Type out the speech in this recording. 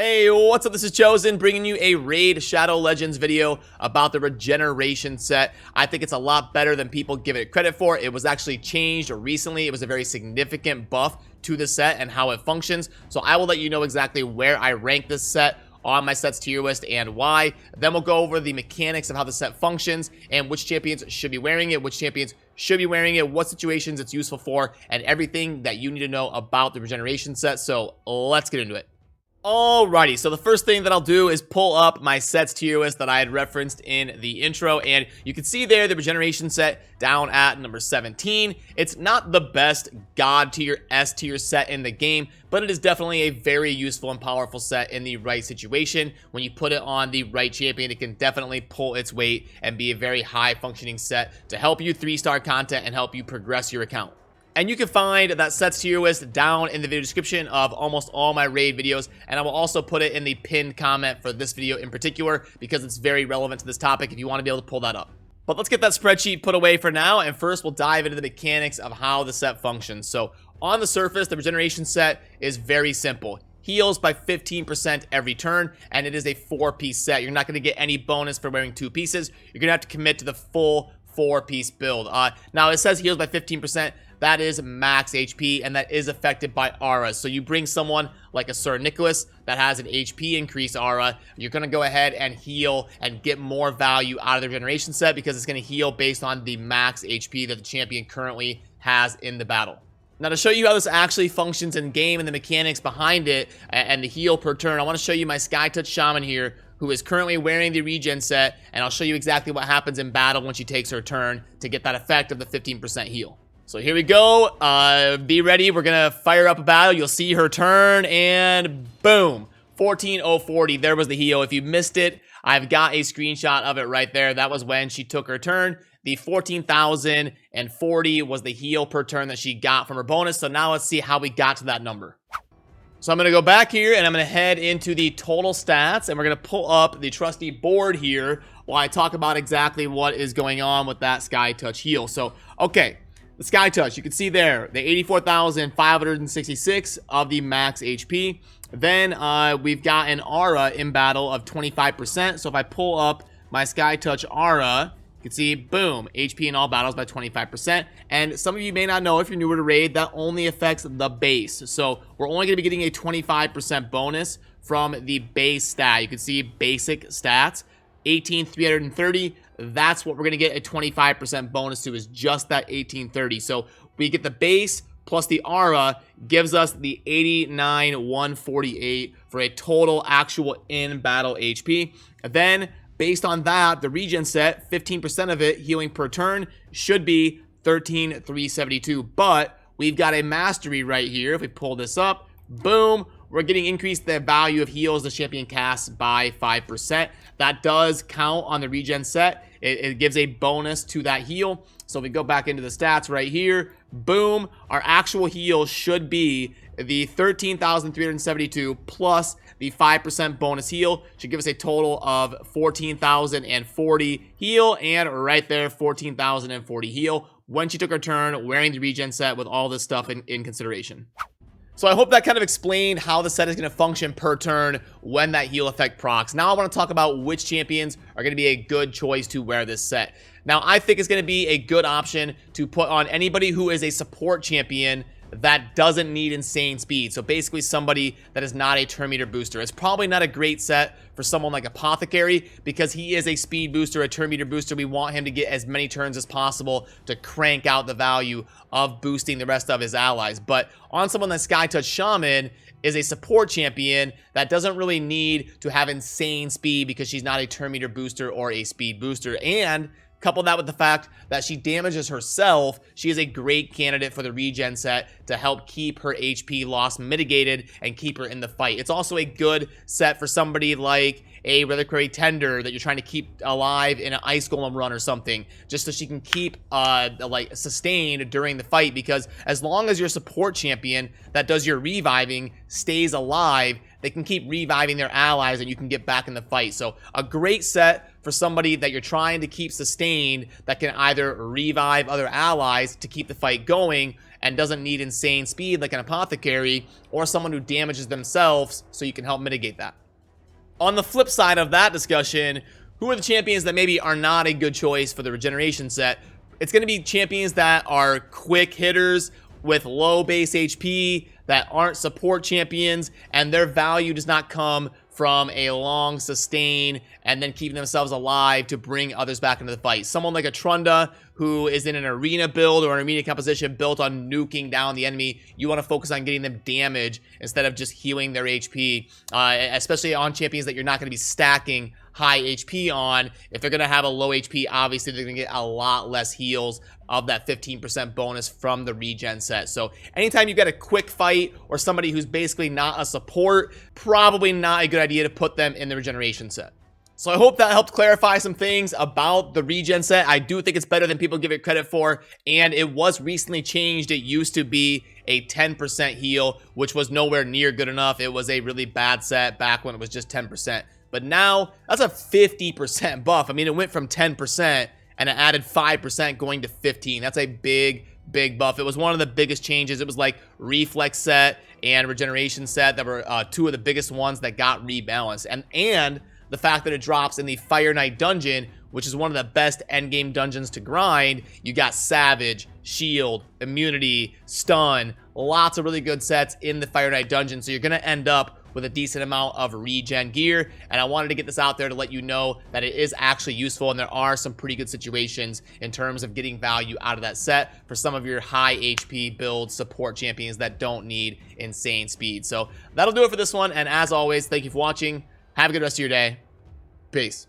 Hey, what's up? This is Chosen, bringing you a Raid Shadow Legends video about the Regeneration set. I think it's a lot better than people give it credit for. It was actually changed recently. It was a very significant buff to the set and how it functions. So I will let you know exactly where I rank this set on my set's tier list and why. Then we'll go over the mechanics of how the set functions and which champions should be wearing it, which champions should be wearing it, what situations it's useful for, and everything that you need to know about the Regeneration set. So let's get into it. Alrighty, so the first thing that I'll do is pull up my sets tier list that I had referenced in the intro, and you can see there the Regeneration set down at number 17. It's not the best God tier, S tier set in the game, but it is definitely a very useful and powerful set in the right situation. When you put it on the right champion, it can definitely pull its weight and be a very high functioning set to help you 3-star content and help you progress your account. And you can find that sets tier list down in the video description of almost all my raid videos, and I will also put it in the pinned comment for this video in particular because it's very relevant to this topic if you want to be able to pull that up. But let's get that spreadsheet put away for now, and first we'll dive into the mechanics of how the set functions. So on the surface, the Regeneration set is very simple. Heals by 15% every turn, and it is a 4-piece set. You're not going to get any bonus for wearing 2 pieces. You're going to have to commit to the full 4-piece build. Now it says heals by 15%. That is max HP, and that is affected by auras. So you bring someone like a Sir Nicholas that has an HP increase aura, you're going to go ahead and heal and get more value out of the Regeneration set because it's going to heal based on the max HP that the champion currently has in the battle. Now, to show you how this actually functions in game and the mechanics behind it and the heal per turn, I want to show you my SkyTouch Shaman here, who is currently wearing the Regen set, and I'll show you exactly what happens in battle when she takes her turn to get that effect of the 15% heal. So here we go. Be ready. We're going to fire up a battle. You'll see her turn, and boom. 14,040. There was the heal. If you missed it, I've got a screenshot of it right there. That was when she took her turn. The 14,040 was the heal per turn that she got from her bonus. So now let's see how we got to that number. So I'm going to go back here, and I'm going to head into the total stats, and we're going to pull up the trusty board here while I talk about exactly what is going on with that SkyTouch heal. So, okay. The SkyTouch, you can see there, the 84,566 of the max HP. Then we've got an aura in battle of 25%. So if I pull up my SkyTouch aura, you can see, boom, HP in all battles by 25%. And some of you may not know, if you're newer to Raid, that only affects the base. So we're only going to be getting a 25% bonus from the base stat. You can see basic stats, 18,330. That's what we're going to get a 25% bonus to, is just that 1830. So we get the base plus the aura gives us the 89,148 for a total actual in-battle HP. And then based on that, the Regen set, 15% of it healing per turn should be 13,372. But we've got a mastery right here. If we pull this up, boom, we're getting increased the value of heals the champion casts by 5%. That does count on the Regen set. It gives a bonus to that heal. So if we go back into the stats right here, boom, our actual heal should be the 13,372 plus the 5% bonus heal. Should give us a total of 14,040 heal, and right there, 14,040 heal when she took her turn wearing the Regen set with all this stuff in consideration. So I hope that kind of explained how the set is going to function per turn when that heal effect procs. Now I want to talk about which champions are going to be a good choice to wear this set. Now I think it's going to be a good option to put on anybody who is a support champion that doesn't need insane speed. So basically somebody that is not a turn meter booster. It's probably not a great set for someone like Apothecary because he is a speed booster, a turn meter booster. We want him to get as many turns as possible to crank out the value of boosting the rest of his allies. But on someone like SkyTouch Shaman is a support champion that doesn't really need to have insane speed because she's not a turn meter booster or a speed booster. And couple that with the fact that she damages herself, she is a great candidate for the Regen set to help keep her HP loss mitigated and keep her in the fight. It's also a good set for somebody like a Reliquary Tender that you're trying to keep alive in an Ice Golem run or something, just so she can keep like sustained during the fight, because as long as your support champion that does your reviving stays alive, they can keep reviving their allies and you can get back in the fight. So a great set for somebody that you're trying to keep sustained that can either revive other allies to keep the fight going, and doesn't need insane speed like an apothecary or someone who damages themselves, so you can help mitigate that. On the flip side of that discussion, who are the champions that maybe are not a good choice for the regeneration set? It's going to be champions that are quick hitters with low base HP, that aren't support champions, and their value does not come from a long sustain and then keeping themselves alive to bring others back into the fight. Someone like a Trunda, who is in an arena build or an arena composition built on nuking down the enemy, you want to focus on getting them damage instead of just healing their HP, especially on champions that you're not going to be stacking high HP on. If they're going to have a low HP, obviously they're going to get a lot less heals of that 15% bonus from the regen set. So anytime you get a quick fight or somebody who's basically not a support, probably not a good idea to put them in the regeneration set. So I hope that helped clarify some things about the regen set. I do think it's better than people give it credit for, and it was recently changed. It used to be a 10% heal, which was nowhere near good enough. It was a really bad set back when it was just 10%. But now, that's a 50% buff. I mean, it went from 10% and it added 5% going to 15. That's a big buff. It was one of the biggest changes. It was like reflex set and regeneration set that were two of the biggest ones that got rebalanced. And the fact that it drops in the Fire Knight dungeon, which is one of the best endgame dungeons to grind. You got Savage, Shield, Immunity, Stun, lots of really good sets in the Fire Knight dungeon. So you're going to end up with a decent amount of regen gear, and I wanted to get this out there to let you know that it is actually useful, and there are some pretty good situations in terms of getting value out of that set for some of your high HP build support champions that don't need insane speed. So that'll do it for this one, and as always, thank you for watching. Have a good rest of your day. Peace.